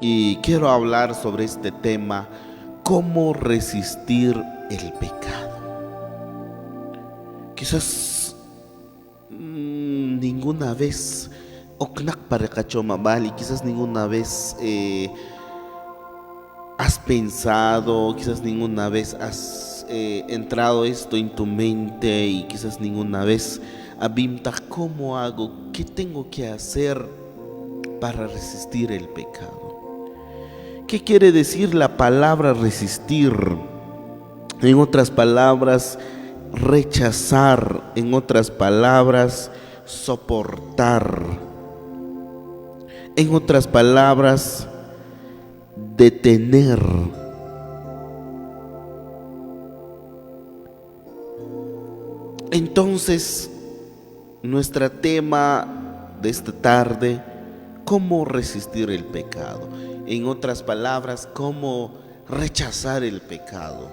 y quiero hablar sobre este tema: cómo resistir el pecado. Quizás ninguna vez oknak para kachoma vali, quizás ninguna vez has pensado, quizás ninguna vez has entrado esto en tu mente, y quizás ninguna vez abimta: ¿cómo hago? ¿Qué tengo que hacer para resistir el pecado? ¿Qué quiere decir la palabra resistir? En otras palabras, rechazar. En otras palabras, soportar. En otras palabras, detener. Entonces, nuestro tema de esta tarde: cómo resistir el pecado. En otras palabras, cómo rechazar el pecado.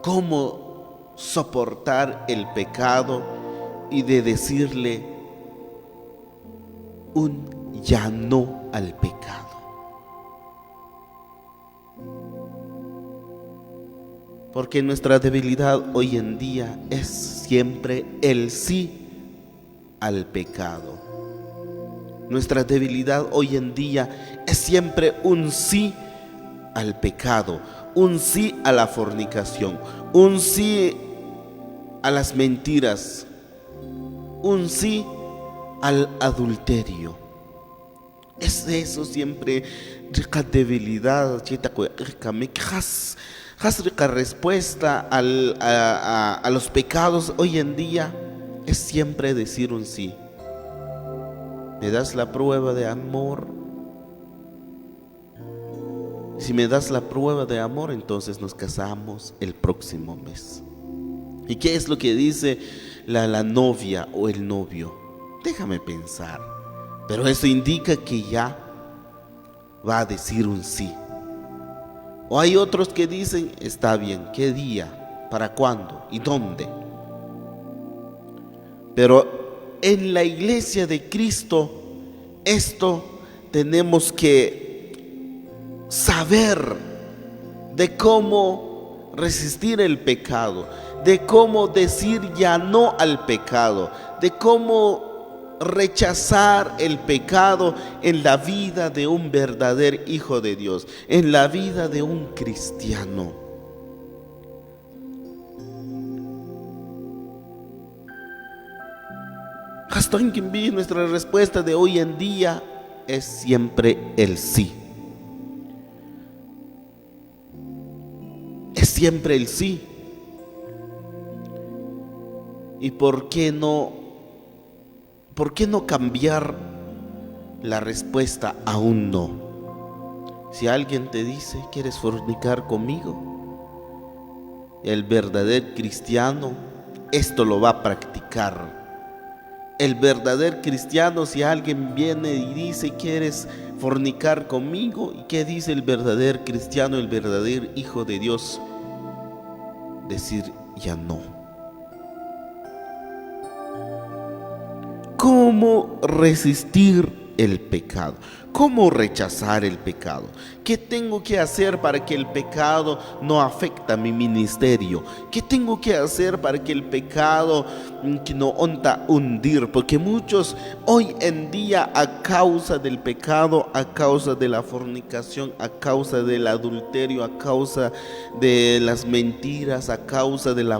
Cómo soportar el pecado y de decirle un ya no al pecado. Porque nuestra debilidad hoy en día es siempre el sí al pecado. Nuestra debilidad hoy en día es siempre un sí al pecado, un sí a la fornicación, un sí a las mentiras, un sí al adulterio. Es eso siempre rica debilidad, rica respuesta a los pecados hoy en día es siempre decir un sí. ¿Me das la prueba de amor? Si me das la prueba de amor, entonces nos casamos el próximo mes. ¿Y qué es lo que dice la novia o el novio? Déjame pensar. Pero eso indica que ya va a decir un sí. O hay otros que dicen: está bien, ¿qué día? ¿Para cuándo? ¿Y dónde? Pero en la iglesia de Cristo, esto tenemos que saber de cómo resistir el pecado, de cómo decir ya no al pecado, de cómo rechazar el pecado en la vida de un verdadero hijo de Dios, en la vida de un cristiano. Hasta en que nuestra respuesta de hoy en día es siempre el sí. Es siempre el sí. ¿Y por qué no cambiar la respuesta a un no? Si alguien te dice: ¿quieres fornicar conmigo? El verdadero cristiano esto lo va a practicar. El verdadero cristiano, si alguien viene y dice: ¿quieres fornicar conmigo? ¿Y qué dice el verdadero cristiano, el verdadero hijo de Dios? Decir ya no. ¿Cómo resistir el pecado? ¿Cómo rechazar el pecado? ¿Qué tengo que hacer para que el pecado no afecte a mi ministerio? ¿Qué tengo que hacer para que el pecado no onta hundir? Porque muchos hoy en día, a causa del pecado, a causa de la fornicación, a causa del adulterio, a causa de las mentiras, a causa de la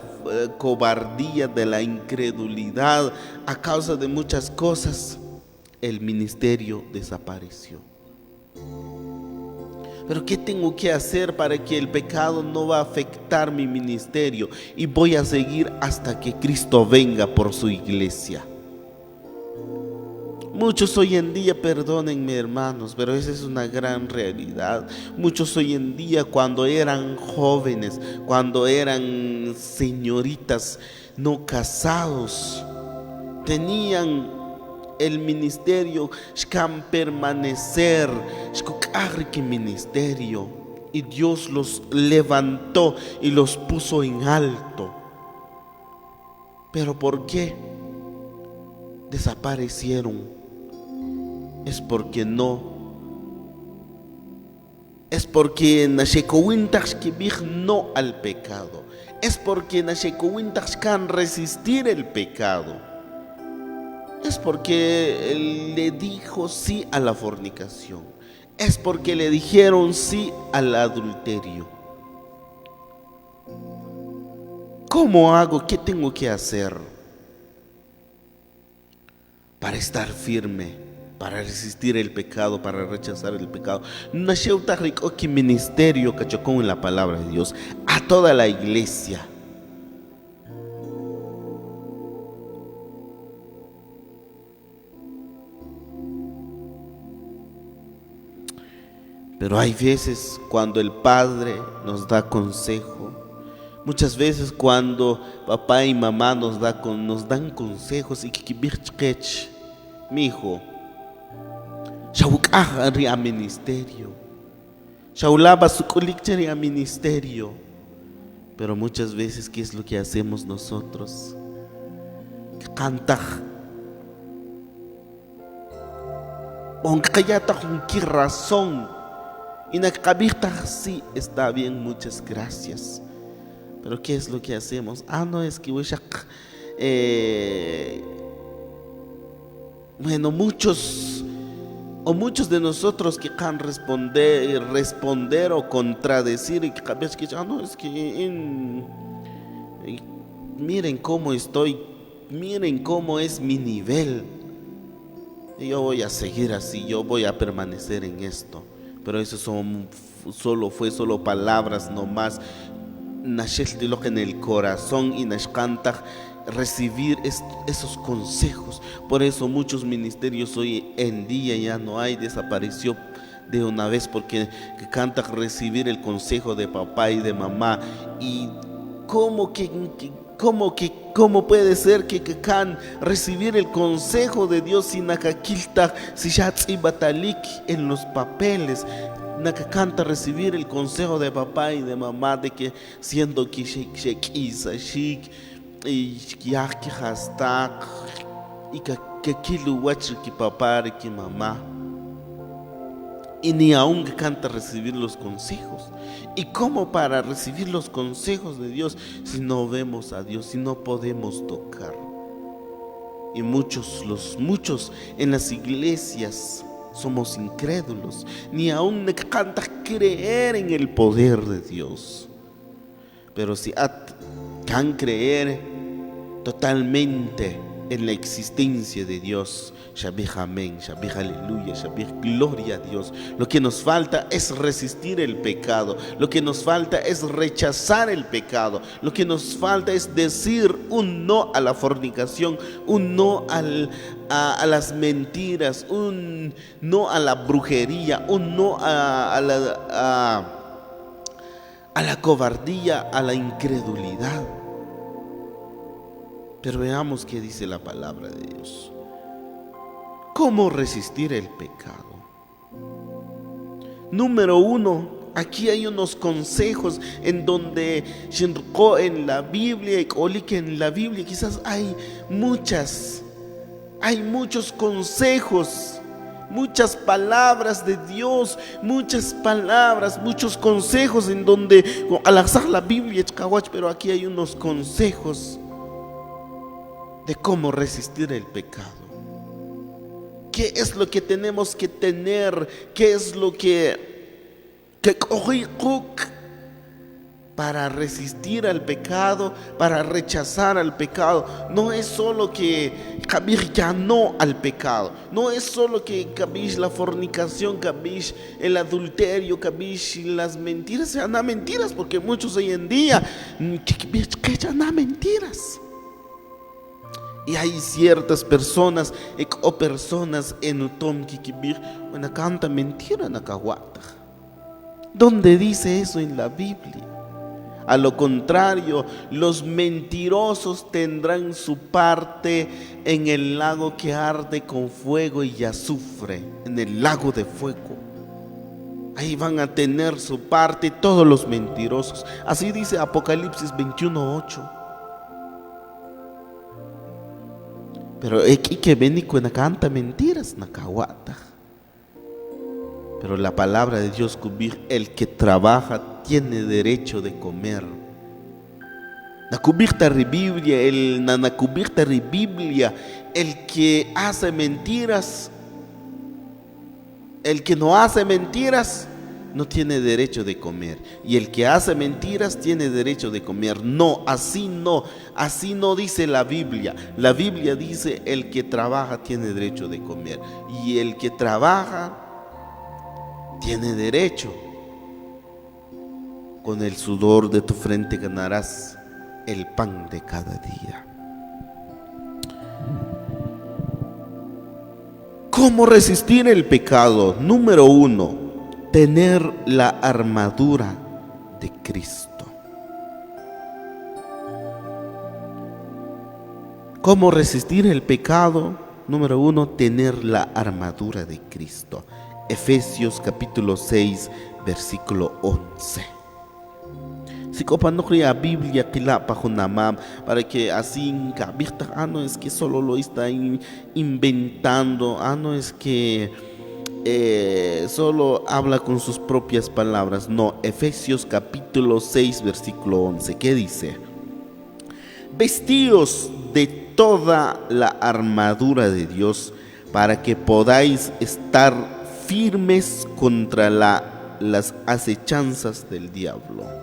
cobardía, de la incredulidad, a causa de muchas cosas, el ministerio desapareció. Pero ¿qué tengo que hacer para que el pecado no va a afectar mi ministerio? Y voy a seguir hasta que Cristo venga por su iglesia. Muchos hoy en día, perdónenme hermanos, pero esa es una gran realidad. Muchos hoy en día, cuando eran jóvenes, cuando eran señoritas no casados, tenían el ministerio, permanecer, ministerio, y Dios los levantó y los puso en alto. ¿Pero por qué desaparecieron? es porque es porque nashekowintax kibij no al pecado. Es porque nashekowintax can resistir el pecado. Es porque le dijo sí a la fornicación. Es porque le dijeron sí al adulterio. ¿Cómo hago? ¿Qué tengo que hacer para estar firme, para resistir el pecado, para rechazar el pecado? Que ministerio cachocón en la palabra de Dios a toda la iglesia. Pero hay veces cuando el Padre nos da consejo, muchas veces cuando papá y mamá nos dan consejos y que mi hijo, Shawukahari a ministerio, Shaulaba su colicteri a ministerio. Pero muchas veces, ¿qué es lo que hacemos nosotros? Canta, aunque ya con qué razón, y na sí, está bien, muchas gracias. Pero ¿qué es lo que hacemos? No, es que bueno, muchos de nosotros que can responder o contradecir y que no, es que miren cómo estoy, miren cómo es mi nivel. Y yo voy a seguir así, yo voy a permanecer en esto. Pero eso fue solo palabras nomás. Lo que en el corazón y canta recibir esos consejos. Por eso muchos ministerios hoy en día ya no hay, desapareció de una vez, porque canta recibir el consejo de papá y de mamá. Y cómo puede ser que can recibir el consejo de Dios sin nakakilta si ya batalik en los papeles? Naka canta recibir el consejo de papá y de mamá de que siendo que shek y yaki hastak y que kilu wachri ki papá y mamá, y ni aún canta recibir los consejos. ¿Y cómo para recibir los consejos de Dios si no vemos a Dios, si no podemos tocar? Y muchos en las iglesias somos incrédulos, ni aún canta creer en el poder de Dios. Pero si can creer totalmente en la existencia de Dios, Shabih amén, Shabih aleluya, Shabih gloria a Dios. Lo que nos falta es resistir el pecado. Lo que nos falta es rechazar el pecado. Lo que nos falta es decir un no a la fornicación, un no a las mentiras, un no a la brujería, un no a la cobardía, a la incredulidad. Pero veamos qué dice la palabra de Dios. ¿Cómo resistir el pecado? Número 1, aquí hay unos consejos en donde en la Biblia y en la Biblia quizás hay muchos consejos, muchas palabras de Dios, muchos consejos en donde al azar la Biblia, pero aquí hay unos consejos de cómo resistir el pecado. ¿Qué es lo que tenemos que tener? ¿Qué es lo para resistir al pecado, para rechazar al pecado? No es solo que cabir ya no al pecado, no es solo que cabir la fornicación, cabir el adulterio, cabir las mentiras, ya no mentiras, porque muchos hoy en día que ya no mentiras. Y hay ciertas personas o personas en Utom Kikibir, una canta mentira en Akahuata. ¿Dónde dice eso en la Biblia? A lo contrario, los mentirosos tendrán su parte en el lago que arde con fuego y azufre, en el lago de fuego. Ahí van a tener su parte todos los mentirosos. Así dice Apocalipsis 21:8. Pero aquí que ven y canta mentiras, Nakahuata. Pero la palabra de Dios cubrir, el que trabaja tiene derecho de comer. La cubierta de Biblia, el que hace mentiras, el que no hace mentiras, no tiene derecho de comer. Y el que hace mentiras tiene derecho de comer. No, así no dice la Biblia. La Biblia dice el que trabaja tiene derecho de comer. Y el que trabaja tiene derecho. Con el sudor de tu frente ganarás el pan de cada día. ¿Cómo resistir el pecado? Número 1, tener la armadura de Cristo. ¿Cómo resistir el pecado? Número 1, tener la armadura de Cristo. Efesios capítulo 6, versículo 11. Si copanokria Biblia kilapa junamam, para que así no es que solo lo está inventando, no es que solo habla con sus propias palabras. No, Efesios capítulo 6, versículo 11, ¿qué dice? Vestíos de toda la armadura de Dios para que podáis estar firmes contra las acechanzas del diablo.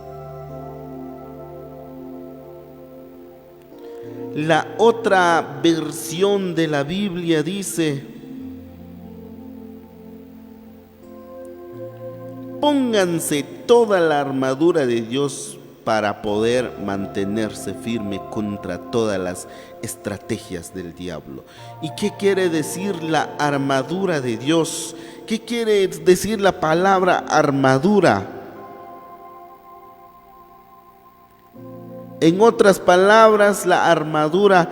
La otra versión de la Biblia dice: pónganse toda la armadura de Dios para poder mantenerse firme contra todas las estrategias del diablo. ¿Y qué quiere decir la armadura de Dios? ¿Qué quiere decir la palabra armadura? En otras palabras, la armadura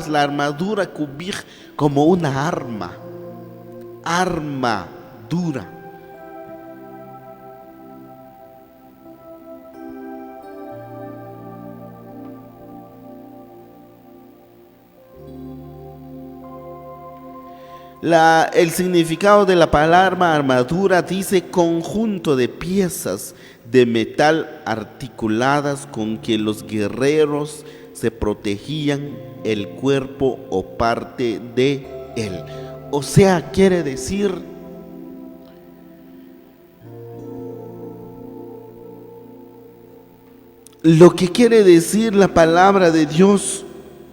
la armadura cubrir como una arma dura. El significado de la palabra armadura dice conjunto de piezas de metal articuladas con que los guerreros se protegían el cuerpo o parte de él. O sea, quiere decir lo que quiere decir la palabra de Dios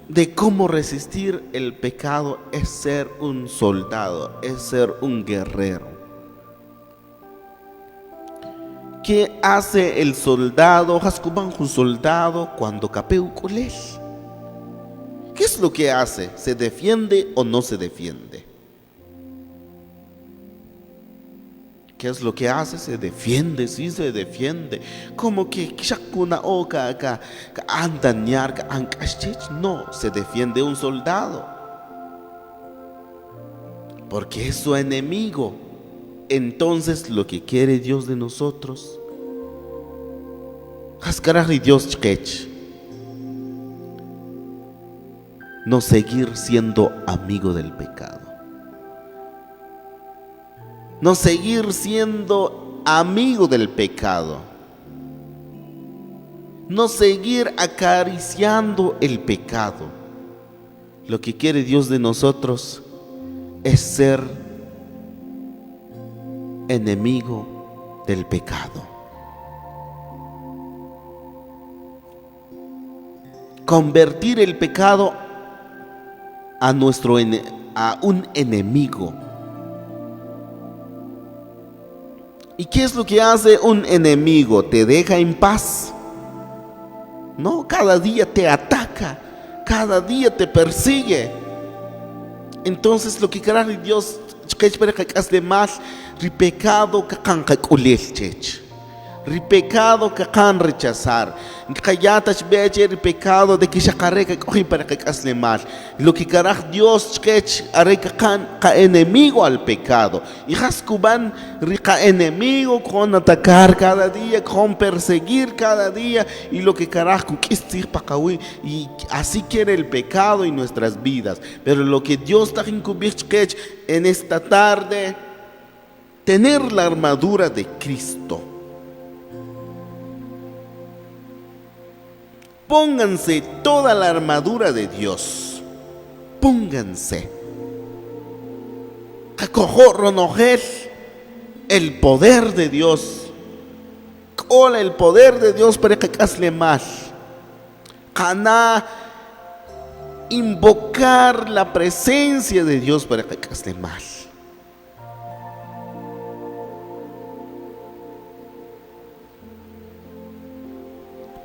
de cómo resistir el pecado es ser un soldado, es ser un guerrero. ¿Qué hace el soldado? Un soldado cuando capea colegio. ¿Qué es lo que hace? ¿Se defiende o no se defiende? ¿Qué es lo que hace? Se defiende, sí se defiende. Como que no, se defiende un soldado. Porque es su enemigo. Entonces lo que quiere Dios de nosotros, no seguir siendo amigo del pecado. No seguir siendo amigo del pecado. No seguir acariciando el pecado. Lo que quiere Dios de nosotros es ser enemigo del pecado. Convertir el pecado a un enemigo. ¿Y qué es lo que hace un enemigo? ¿Te deja en paz? No, cada día te ataca, cada día te persigue. Entonces lo que quiere Dios es de más pecado ri pecado que can rechazar. Kayatas beche ri pecado de que shakareka cogi para que casle mal. Lo que caraj Dios sketch areka can ka enemigo al pecado. Y haskuban ri ka enemigo con atacar cada día, con perseguir cada día. Y lo que caraj kukistir pakawi. Y así quiere el pecado en nuestras vidas. Pero lo que Dios está en esta tarde, tener la armadura de Cristo. Pónganse toda la armadura de Dios. Pónganse. El poder de Dios. Hola, el poder de Dios para que casle mal. Caná, invocar la presencia de Dios para que casle mal.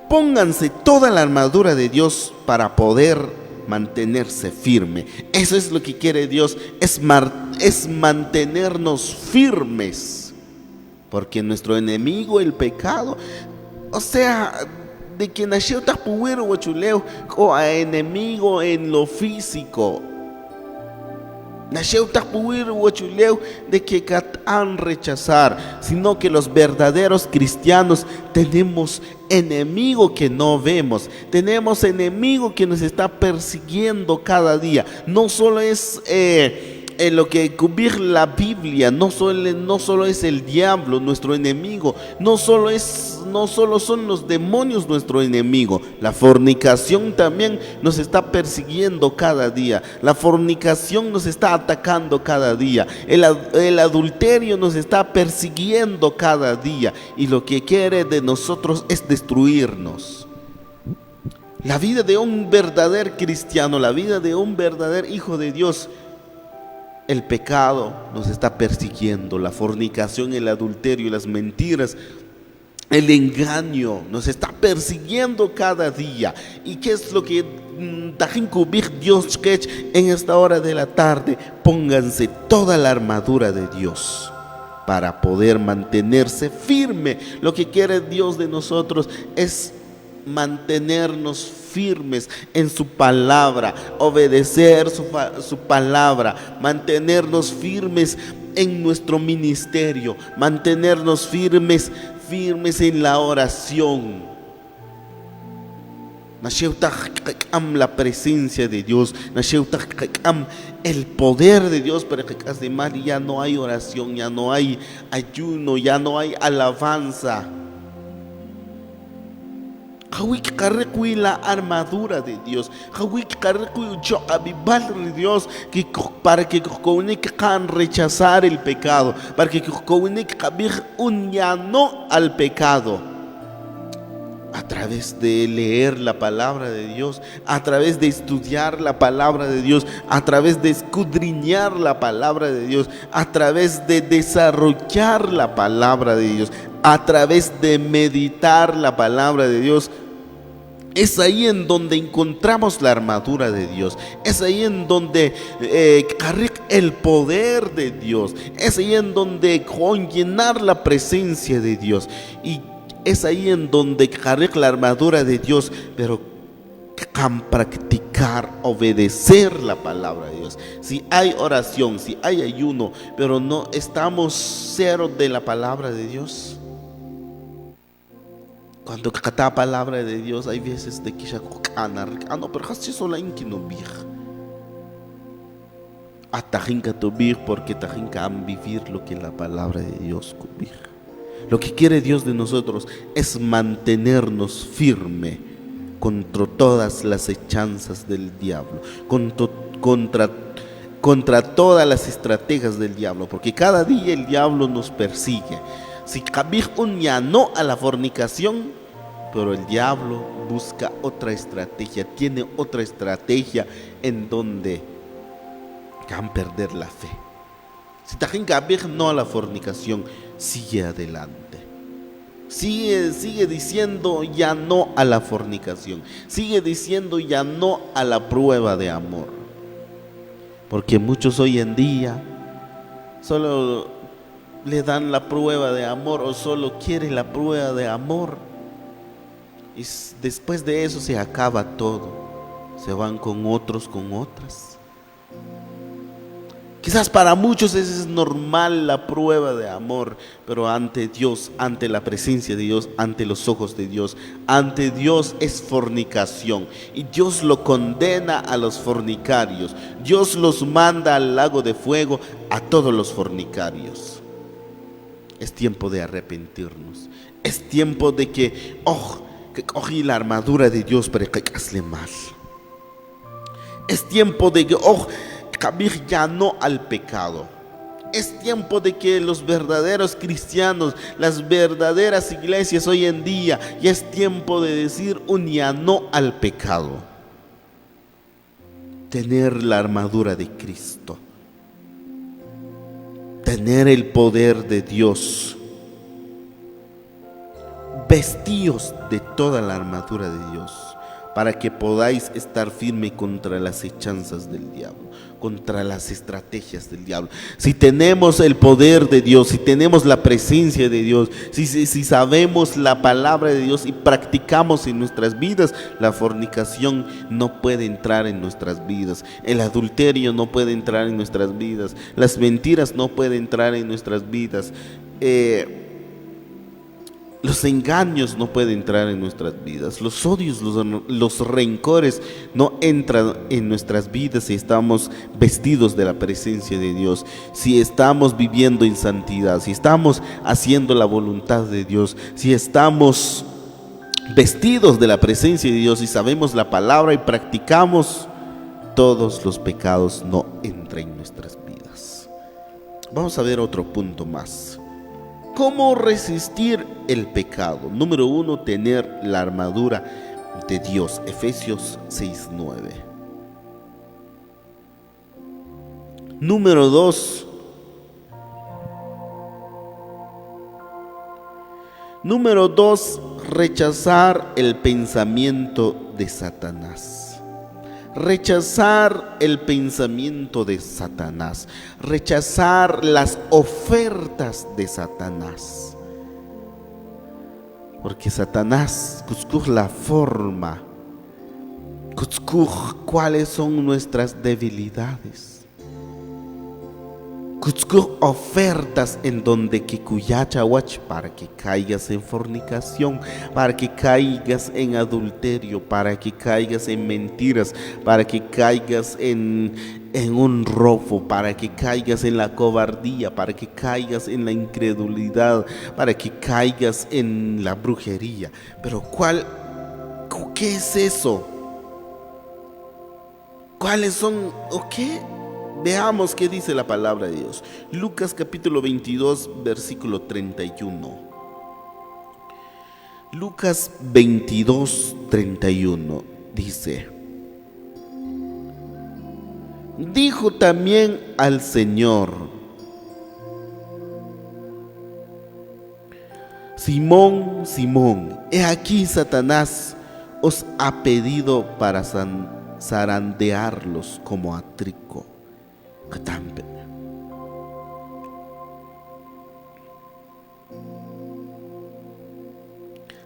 Pónganse toda la armadura de Dios para poder mantenerse firme. Eso es lo que quiere Dios, es mantenernos firmes. Porque nuestro enemigo, el pecado, o sea, de que nació tapuero o chuleo, o a enemigo en lo físico. Nació tapuero o chuleo de que han rechazar, sino que los verdaderos cristianos tenemos enemigo que no vemos, tenemos enemigo que nos está persiguiendo cada día. No solo es en lo que cubrir la Biblia, no solo es el diablo nuestro enemigo, no solo son los demonios nuestro enemigo. La fornicación también nos está persiguiendo cada día, la fornicación nos está atacando cada día, el adulterio nos está persiguiendo cada día, y lo que quiere de nosotros es destruirnos. La vida de un verdadero cristiano, la vida de un verdadero hijo de Dios, el pecado nos está persiguiendo, la fornicación, el adulterio, las mentiras, el engaño nos está persiguiendo cada día. ¿Y qué es lo que Dios en esta hora de la tarde? Pónganse toda la armadura de Dios para poder mantenerse firme. Lo que quiere Dios de nosotros es mantenernos firmes en su palabra, obedecer su palabra, mantenernos firmes en nuestro ministerio, mantenernos firmes en la oración. La presencia de Dios, el poder de Dios para que de mal ya no hay oración, ya no hay ayuno, ya no hay alabanza. La armadura de Dios, de Dios, para que puedan rechazar el pecado, para que un ya no al pecado. A través de leer la palabra de Dios, a través de estudiar la palabra de Dios, a través de escudriñar la palabra de Dios, a través de desarrollar la palabra de Dios, a través de meditar la palabra de Dios. Es ahí en donde encontramos la armadura de Dios. Es ahí en donde el poder de Dios. Es ahí en donde con llenar la presencia de Dios. Y es ahí en donde la armadura de Dios, pero practicar, obedecer la palabra de Dios. Si hay oración, si hay ayuno, pero no estamos cero de la palabra de Dios. Cuando cata palabra de Dios, hay veces de que ya no, pero casi solo hay que no vir. Atajinca tu vir porque tajinca han vivir lo que la palabra de Dios cubrir. Lo que quiere Dios de nosotros es mantenernos firme contra todas las hechanzas del diablo, contra todas las estrategias del diablo, porque cada día el diablo nos persigue. Si cabir un ya no a la fornicación, pero el diablo busca otra estrategia, tiene otra estrategia en donde van a perder la fe. Si tajín cabir no a la fornicación, sigue adelante. Sigue diciendo ya no a la fornicación. Sigue diciendo ya no a la prueba de amor. Porque muchos hoy en día solo le dan la prueba de amor o solo quiere la prueba de amor. Y después de eso se acaba todo. Se van con otros, con otras. Quizás para muchos es normal la prueba de amor, pero ante Dios, ante la presencia de Dios, ante los ojos de Dios, ante Dios es fornicación. Y Dios lo condena a los fornicarios. Dios los manda al lago de fuego a todos los fornicarios. Es tiempo de arrepentirnos. Es tiempo de que cogí la armadura de Dios para que hazle mal. Es tiempo de que Kabir ya no al pecado. Es tiempo de que los verdaderos cristianos, las verdaderas iglesias hoy en día, ya es tiempo de decir un ya no al pecado. Tener la armadura de Cristo. Tener el poder de Dios. Vestíos de toda la armadura de Dios, para que podáis estar firme contra las hechanzas del diablo, contra las estrategias del diablo. Si tenemos el poder de Dios, si tenemos la presencia de Dios, si sabemos la palabra de Dios y practicamos en nuestras vidas, la fornicación no puede entrar en nuestras vidas, el adulterio no puede entrar en nuestras vidas, las mentiras no pueden entrar en nuestras vidas, los engaños no pueden entrar en nuestras vidas, los odios, los rencores no entran en nuestras vidas si estamos vestidos de la presencia de Dios, si estamos viviendo en santidad, si estamos haciendo la voluntad de Dios, si estamos vestidos de la presencia de Dios y sabemos la palabra y practicamos, todos los pecados no entran en nuestras vidas. Vamos a ver otro punto más. ¿Cómo resistir el pecado? Número 1, tener la armadura de Dios. Efesios 6:9. Número 2. Rechazar el pensamiento de Satanás. Rechazar el pensamiento de Satanás, rechazar las ofertas de Satanás, porque Satanás busca la forma, busca cuáles son nuestras debilidades, busca ofertas en donde que kuyachawach, para que caigas en fornicación, para que caigas en adulterio, para que caigas en mentiras, para que caigas en un robo, para que caigas en la cobardía, para que caigas en la incredulidad, para que caigas en la brujería. Pero ¿qué es eso? ¿Cuáles son o qué? Veamos qué dice la palabra de Dios. Lucas capítulo 22, versículo 31. Lucas 22, 31 dice: dijo también al Señor: Simón, Simón, he aquí Satanás os ha pedido para zarandearlos como a trigo.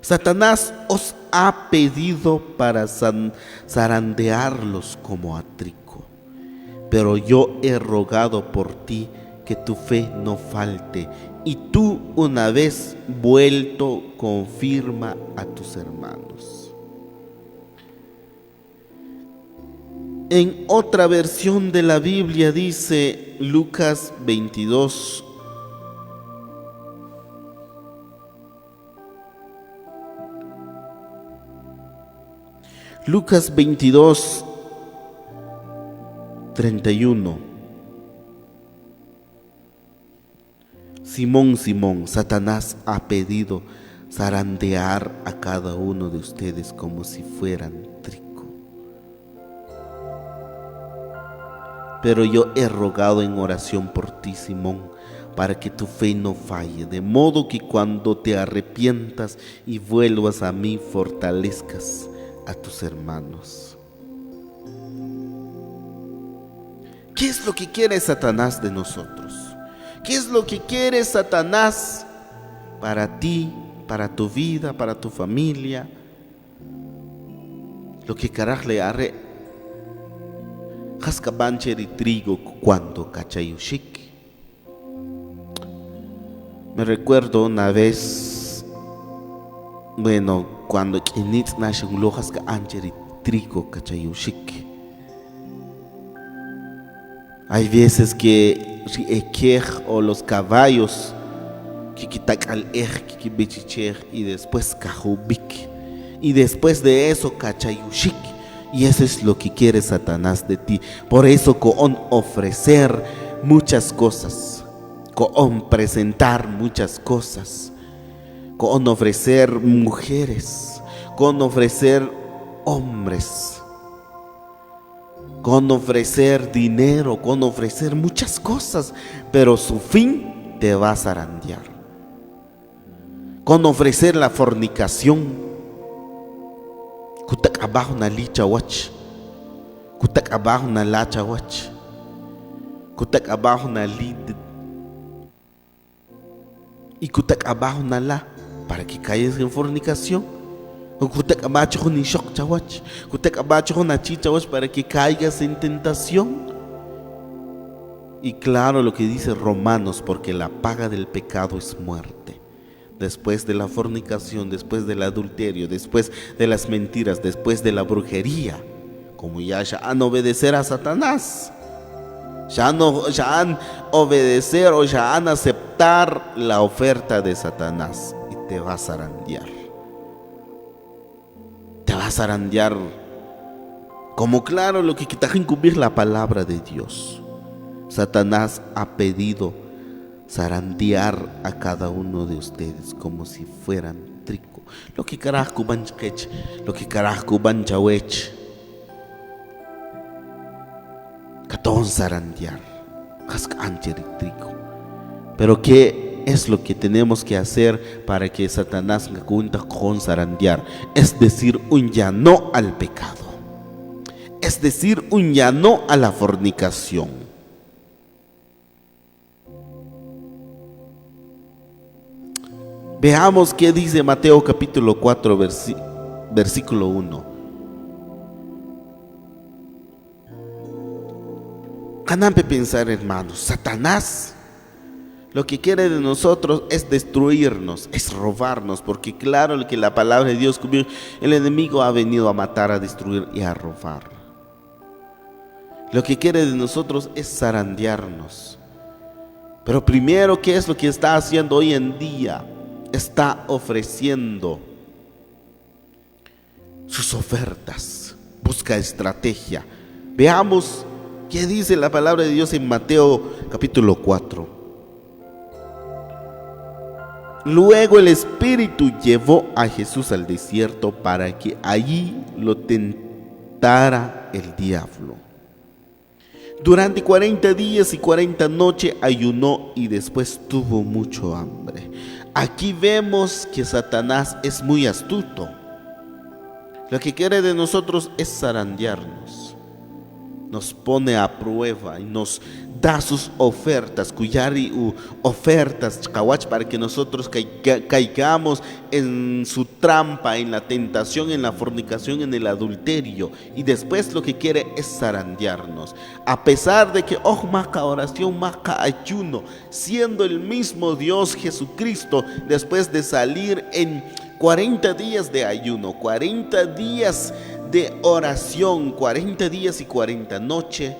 Satanás os ha pedido para zarandearlos como a trigo, pero yo he rogado por ti que tu fe no falte, y tú, una vez vuelto, confirma a tus hermanos. En otra versión de la Biblia dice Lucas 22, Lucas 22, 31. Simón, Simón, Satanás ha pedido zarandear a cada uno de ustedes como si fueran trigo. Pero yo he rogado en oración por ti, Simón, para que tu fe no falle, de modo que cuando te arrepientas y vuelvas a mí, fortalezcas a tus hermanos. ¿Qué es lo que quiere Satanás de nosotros? ¿Qué es lo que quiere Satanás para ti, para tu vida, para tu familia? Lo que caraj le haré jascabanche de trigo cuando cachayushik. Me recuerdo una vez, bueno, cuando quinitz nashun lojas ka anche de trigo cachayushik. Hay veces que o los caballos que quitak al que bichichej y después cajubik. Y después de eso cachayushik. Y eso es lo que quiere Satanás de ti. Por eso con ofrecer muchas cosas, con presentar muchas cosas, con ofrecer mujeres, con ofrecer hombres, con ofrecer dinero, con ofrecer muchas cosas, pero su fin te va a zarandear. Con ofrecer la fornicación, kutak abajo na licha wach, kutak abajo na lacha wach, kutak abajo na lid y kutak abajo na la, para que caigas en fornicación. Kutak abajo ni shok chawach, kutak abajo na chicha wach, para que caigas en tentación. Y claro lo que dice Romanos, porque la paga del pecado es muerte. Después de la fornicación, después del adulterio, después de las mentiras, después de la brujería, como ya han obedecer a Satanás, ya han obedecer o ya han aceptar la oferta de Satanás, y te vas a zarandear. Te vas a zarandear, como claro lo que quita encubrir la palabra de Dios. Satanás ha pedido zarandear a cada uno de ustedes como si fueran trigo. Lo que carajo banchech, lo que carajo banchawech. Catón zarandear, jascanche de trigo. Pero ¿qué es lo que tenemos que hacer para que Satanás me cuenta con zarandear? Es decir, un ya no al pecado. Es decir, un ya no a la fornicación. Veamos qué dice Mateo capítulo 4, versículo 1. Canampe pensar, hermanos, Satanás lo que quiere de nosotros es destruirnos, es robarnos, porque claro que la palabra de Dios, el enemigo ha venido a matar, a destruir y a robar. Lo que quiere de nosotros es zarandearnos. Pero primero, ¿qué es lo que está haciendo hoy en día? Está ofreciendo sus ofertas, busca estrategia. Veamos qué dice la palabra de Dios en Mateo capítulo 4. Luego el Espíritu llevó a Jesús al desierto para que allí lo tentara el diablo. Durante 40 días y 40 noches ayunó y después tuvo mucho hambre. Aquí vemos que Satanás es muy astuto. Lo que quiere de nosotros es zarandearnos. Nos pone a prueba y nos da sus ofertas, cuyari ofertas, chkawach, para que nosotros caigamos en su trampa, en la tentación, en la fornicación, en el adulterio. Y después lo que quiere es zarandearnos. A pesar de que, maca oración, maca ayuno, siendo el mismo Dios Jesucristo, después de salir en 40 días de ayuno, 40 días de oración, 40 días y 40 noches,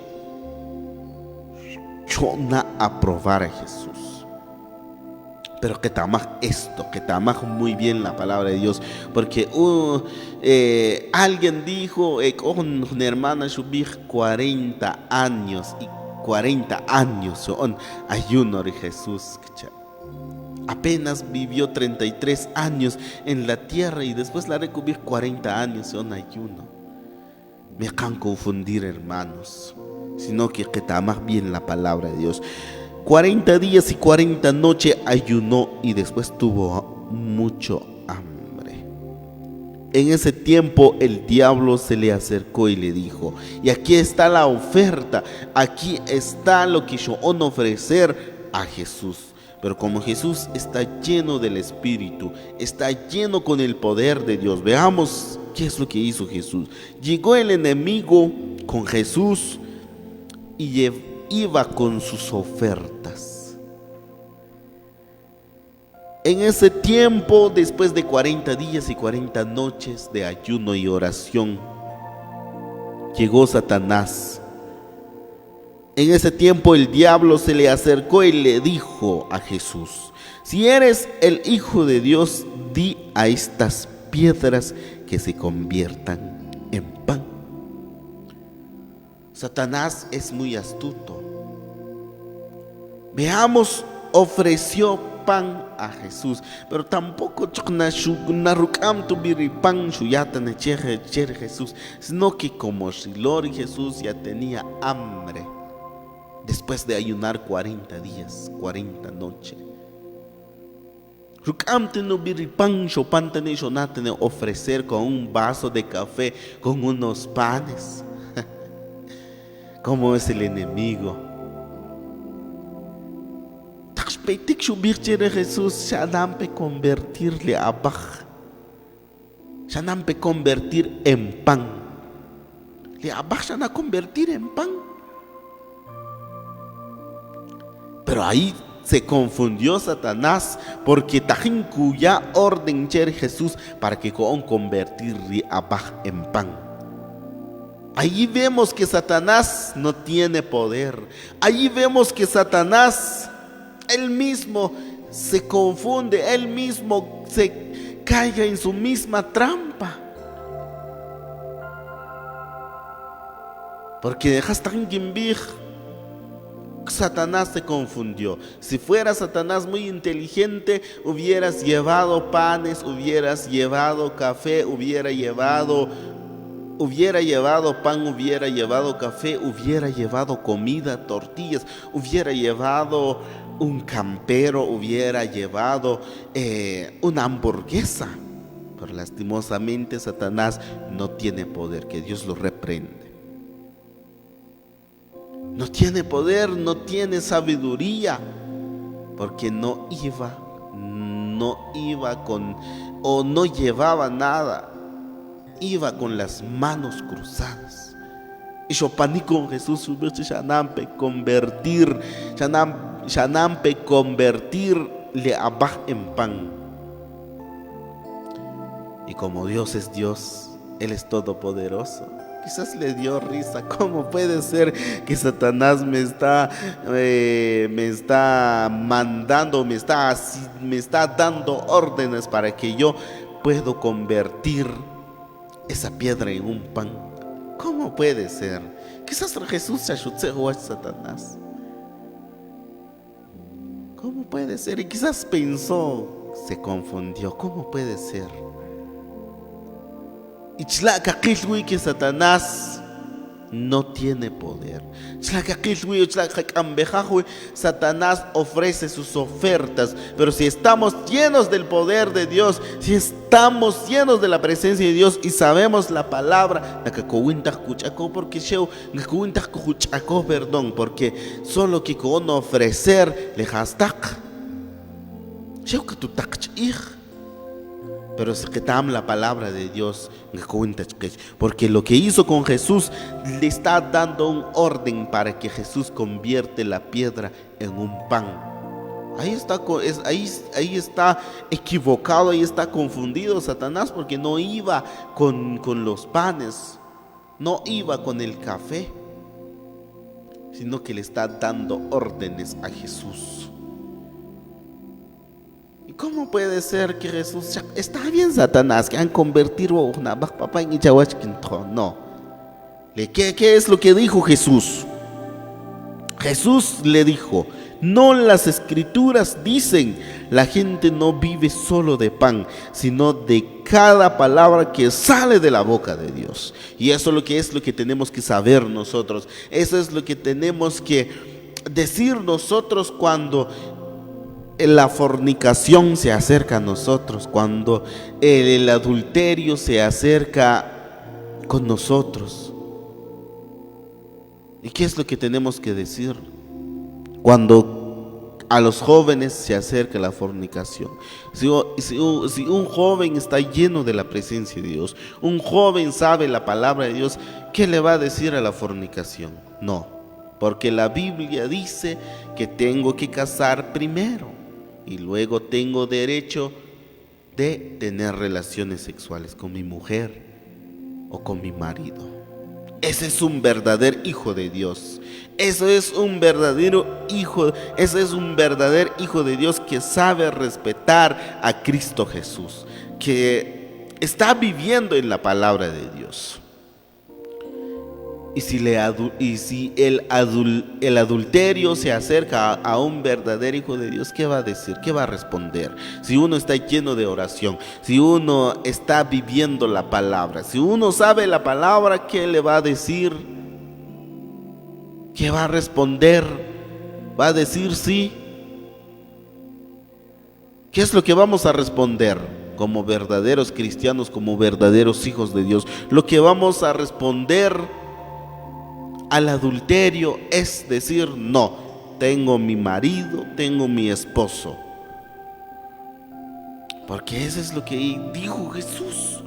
chona a probar a Jesús. Pero que tamaj esto, que tamaj muy bien la palabra de Dios, porque alguien dijo, una hermana subir 40 años y 40 años son ayuno de Jesús. Apenas vivió 33 años en la tierra y después la recubrir 40 años en ayuno. Me can confundir, hermanos, sino que más bien la palabra de Dios. 40 días y 40 noches ayunó y después tuvo mucho hambre. En ese tiempo el diablo se le acercó y le dijo: y aquí está la oferta, aquí está lo que yo van a ofrecer a Jesús. Pero como Jesús está lleno del Espíritu, está lleno con el poder de Dios, veamos qué es lo que hizo Jesús. Llegó el enemigo con Jesús y iba con sus ofertas. En ese tiempo, después de 40 días y 40 noches de ayuno y oración, llegó Satanás. En ese tiempo el diablo se le acercó y le dijo a Jesús: si eres el Hijo de Dios, di a estas piedras que se conviertan en pan. Satanás es muy astuto. Veamos, ofreció pan a Jesús, pero tampoco Jesús, sino que como Shilor Jesús ya tenía hambre después de ayunar 40 días, 40 noches. Ofrecer con un vaso de café, con unos panes. ¿Cómo es el enemigo? Jesús, Shanampe convertirle a Baj, Shanampe convertir en pan. Le abajan a convertir en pan. Pero ahí se confundió Satanás, porque tajín cuya orden cher Jesús para que convertirle a Baj en pan. Allí vemos que Satanás no tiene poder. Allí vemos que Satanás, él mismo se confunde, él mismo se caiga en su misma trampa. Porque dejaste tan gimbij, Satanás se confundió. Si fuera Satanás muy inteligente, hubieras llevado panes, hubieras llevado café, hubiera llevado pan, hubiera llevado café, hubiera llevado comida, tortillas, hubiera llevado un campero, hubiera llevado una hamburguesa. Pero lastimosamente Satanás no tiene poder, que Dios lo reprende. No tiene poder, no tiene sabiduría, porque no llevaba nada, iba con las manos cruzadas. Y yo paní con Jesús, Shanampe convertirle a Baj en pan. Y como Dios es Dios, Él es todopoderoso. Quizás le dio risa. ¿Cómo puede ser que Satanás me está mandando, me está dando órdenes para que yo puedo convertir esa piedra en un pan? ¿Cómo puede ser? Quizás Jesús se ayudó a Satanás. ¿Cómo puede ser? Y quizás pensó, se confundió. ¿Cómo puede ser? Y que Satanás no tiene poder. Satanás ofrece sus ofertas, pero si estamos llenos del poder de Dios, si estamos llenos de la presencia de Dios y sabemos la palabra, porque solo que con ofrecer le hastak, pero es que tam la palabra de Dios, porque lo que hizo con Jesús le está dando un orden para que Jesús convierte la piedra en un pan. Ahí está equivocado, ahí está confundido Satanás, porque no iba con los panes, no iba con el café, sino que le está dando órdenes a Jesús. ¿Cómo puede ser que Jesús está bien Satanás que han convertido una papá en Ichawachquinto? No. ¿Qué es lo que dijo Jesús? Jesús le dijo: no, las escrituras dicen, la gente no vive solo de pan, sino de cada palabra que sale de la boca de Dios. Y eso es lo que tenemos que saber nosotros. Eso es lo que tenemos que decir nosotros cuando la fornicación se acerca a nosotros, cuando el adulterio se acerca con nosotros. ¿Y qué es lo que tenemos que decir? Cuando a los jóvenes se acerca la fornicación. Si un joven está lleno de la presencia de Dios, un joven sabe la palabra de Dios, ¿qué le va a decir a la fornicación? No, porque la Biblia dice que tengo que casar primero y luego tengo derecho de tener relaciones sexuales con mi mujer o con mi marido. Ese es un verdadero hijo de Dios. Ese es un verdadero hijo de Dios que sabe respetar a Cristo Jesús, que está viviendo en la palabra de Dios. Y si el adulterio se acerca a un verdadero hijo de Dios, ¿qué va a decir? ¿Qué va a responder? Si uno está lleno de oración, si uno está viviendo la palabra, si uno sabe la palabra, ¿qué le va a decir? ¿Qué va a responder? ¿Va a decir sí? ¿Qué es lo que vamos a responder como verdaderos cristianos, como verdaderos hijos de Dios? Lo que vamos a responder al adulterio es decir: no, tengo mi marido, tengo mi esposo. Porque eso es lo que dijo Jesús.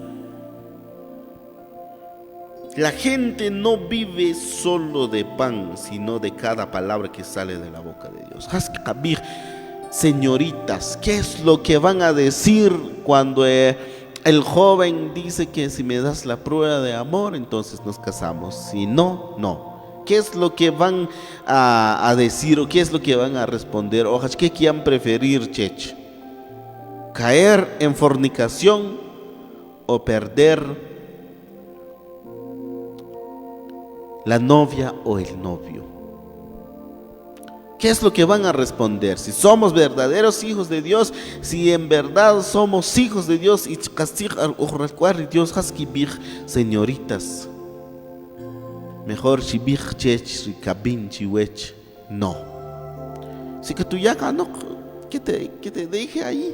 La gente no vive solo de pan, sino de cada palabra que sale de la boca de Dios. Señoritas, ¿qué es lo que van a decir cuando el joven dice que si me das la prueba de amor, entonces nos casamos? Si no, no. ¿Qué es lo que van a decir o qué es lo que van a responder? Ojalá, ¿qué quieren preferir, chech? ¿Caer en fornicación o perder la novia o el novio? ¿Qué es lo que van a responder? Si somos verdaderos hijos de Dios, si en verdad somos hijos de Dios, y Dios, señoritas, mejor no. Si que tú ya no, que te deje ahí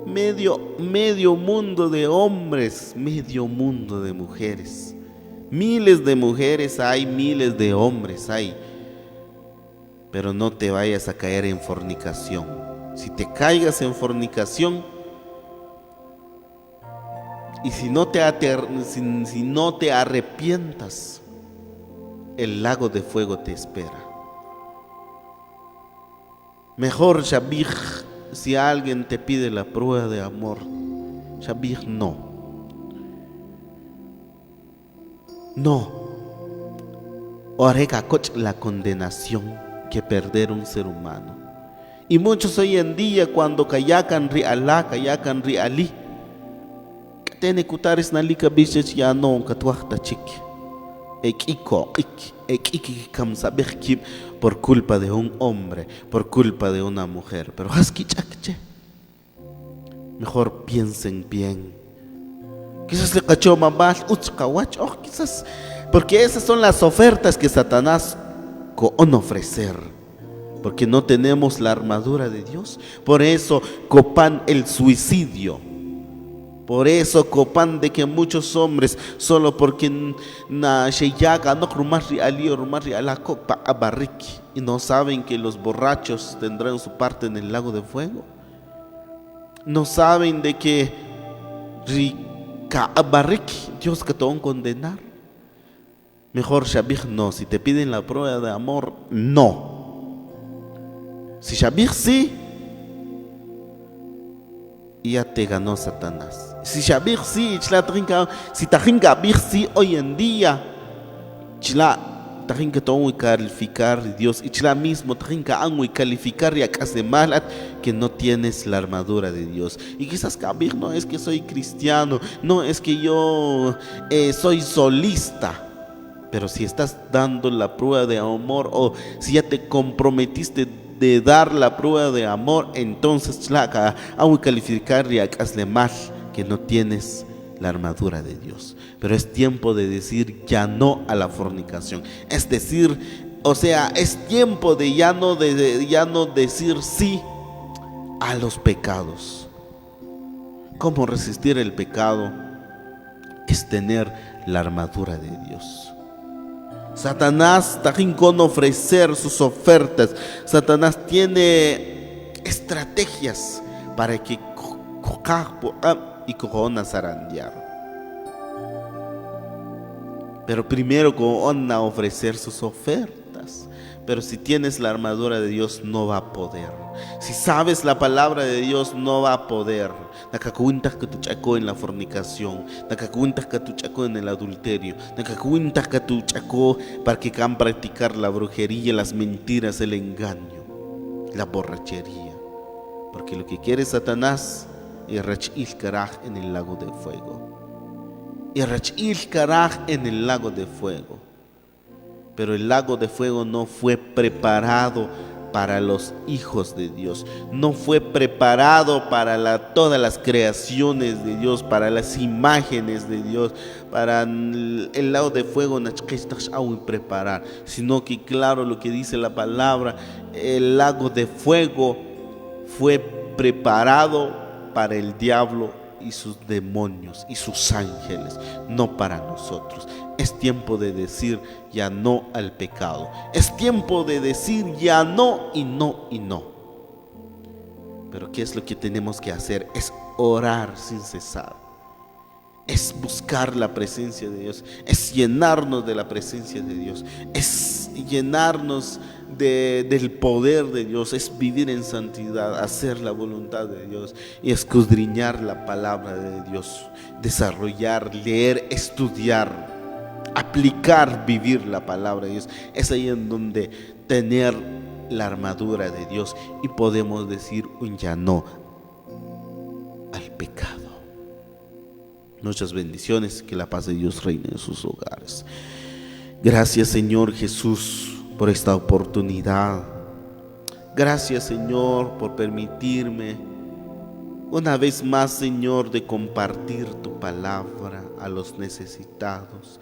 medio mundo de hombres, medio mundo de mujeres, miles de mujeres hay, miles de hombres hay, pero no te vayas a caer en fornicación. Si te caigas en fornicación y si no te arrepientas, el lago de fuego te espera. Mejor, Shabih, si alguien te pide la prueba de amor, Shabih, no. No. Orega coch la condenación que perder un ser humano. Y muchos hoy en día, cuando kayakan ri Allah, kayakan ri Ali, tiene kutaris nalika bichech ya no katwachta chique. Por culpa de un hombre, por culpa de una mujer. Pero mejor piensen bien. Quizás le cachó mamás, quizás, porque esas son las ofertas que Satanás con ofrecer. Porque no tenemos la armadura de Dios. Por eso copan el suicidio. Por eso copan de que muchos hombres, solo porque y no saben que los borrachos tendrán su parte en el lago de fuego. No saben de que Dios que te va a condenar. Mejor, Shabih, no. Si te piden la prueba de amor, no. Si Shabih sí, ya te ganó Satanás. Si Shabih sí, si Tajinga Bih sí, hoy en día, Tajinga todo y calificar Dios, y Chla mismo Tajinga amo y calificar y acá malat que no tienes la armadura de Dios. Y quizás Kabir no es que soy cristiano, no es que yo soy solista. Pero si estás dando la prueba de amor, o si ya te comprometiste de dar la prueba de amor, entonces aún calificar y hazle mal que no tienes la armadura de Dios. Pero es tiempo de decir ya no a la fornicación. Es decir, o sea, es tiempo de ya no decir sí a los pecados. ¿Cómo resistir el pecado? Es tener la armadura de Dios. Satanás está con ofrecer sus ofertas. Satanás tiene estrategias para que y corona zarandear. Pero primero van a ofrecer sus ofertas. Pero si tienes la armadura de Dios, no va a poder. Si sabes la palabra de Dios, no va a poder. Nakakuintas que tu chaco en la fornicación, nakakuintas que tu chaco en el adulterio, nakakuintas que tu chaco para que can practicar la brujería, las mentiras, el engaño, la borrachería. Porque lo que quiere Satanás es rachil karaj en el lago de fuego. Y rachil karaj en el lago de fuego. Pero el lago de fuego no fue preparado para los hijos de Dios. No fue preparado para todas las creaciones de Dios, para las imágenes de Dios, para el lago de fuego no preparar, sino que claro lo que dice la palabra, el lago de fuego fue preparado para el diablo y sus demonios y sus ángeles, no para nosotros. Es tiempo de decir ya no al pecado. Es tiempo de decir ya no y no y no. Pero ¿qué es lo que tenemos que hacer? Es orar sin cesar. Es buscar la presencia de Dios. Es llenarnos de la presencia de Dios. Es llenarnos del poder de Dios. Es vivir en santidad, hacer la voluntad de Dios y escudriñar la palabra de Dios. Desarrollar, leer, estudiar, aplicar, vivir la palabra de Dios. Es ahí en donde tener la armadura de Dios y podemos decir un ya no al pecado. Muchas bendiciones, que la paz de Dios reine en sus hogares. Gracias, Señor Jesús, por esta oportunidad. Gracias, Señor, por permitirme una vez más, Señor, de compartir tu palabra a los necesitados.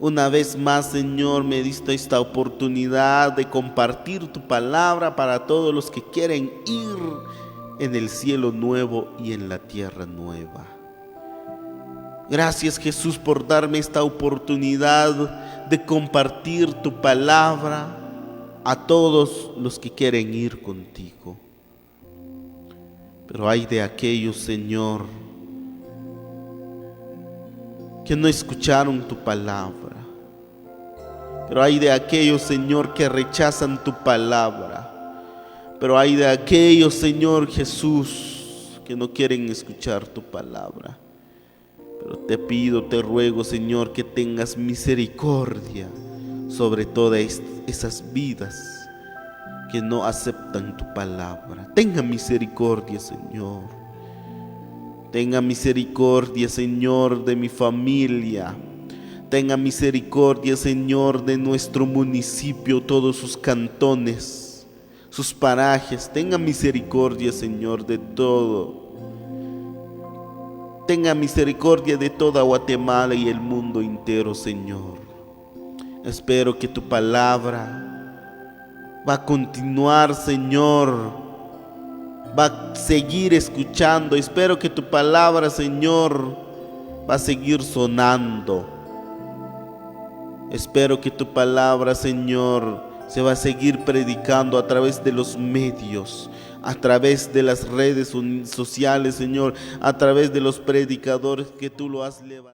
Una vez más, Señor, me diste esta oportunidad de compartir tu palabra para todos los que quieren ir en el cielo nuevo y en la tierra nueva. Gracias, Jesús, por darme esta oportunidad de compartir tu palabra a todos los que quieren ir contigo. Pero hay de aquellos, Señor, que no escucharon tu palabra. Pero hay de aquellos, Señor, que rechazan tu palabra. Pero hay de aquellos, Señor Jesús, que no quieren escuchar tu palabra. Pero te pido, te ruego, Señor, que tengas misericordia sobre todas esas vidas que no aceptan tu palabra. Tenga misericordia, Señor. Tenga misericordia, Señor, de mi familia. Tenga misericordia, Señor, de nuestro municipio, todos sus cantones, sus parajes. Tenga misericordia, Señor, de todo. Tenga misericordia de toda Guatemala y el mundo entero, Señor. Espero que tu palabra va a continuar, Señor. Va a seguir escuchando. Espero que tu palabra, Señor, va a seguir sonando. Espero que tu palabra, Señor, se va a seguir predicando a través de los medios, a través de las redes sociales, Señor, a través de los predicadores que tú lo has levantado.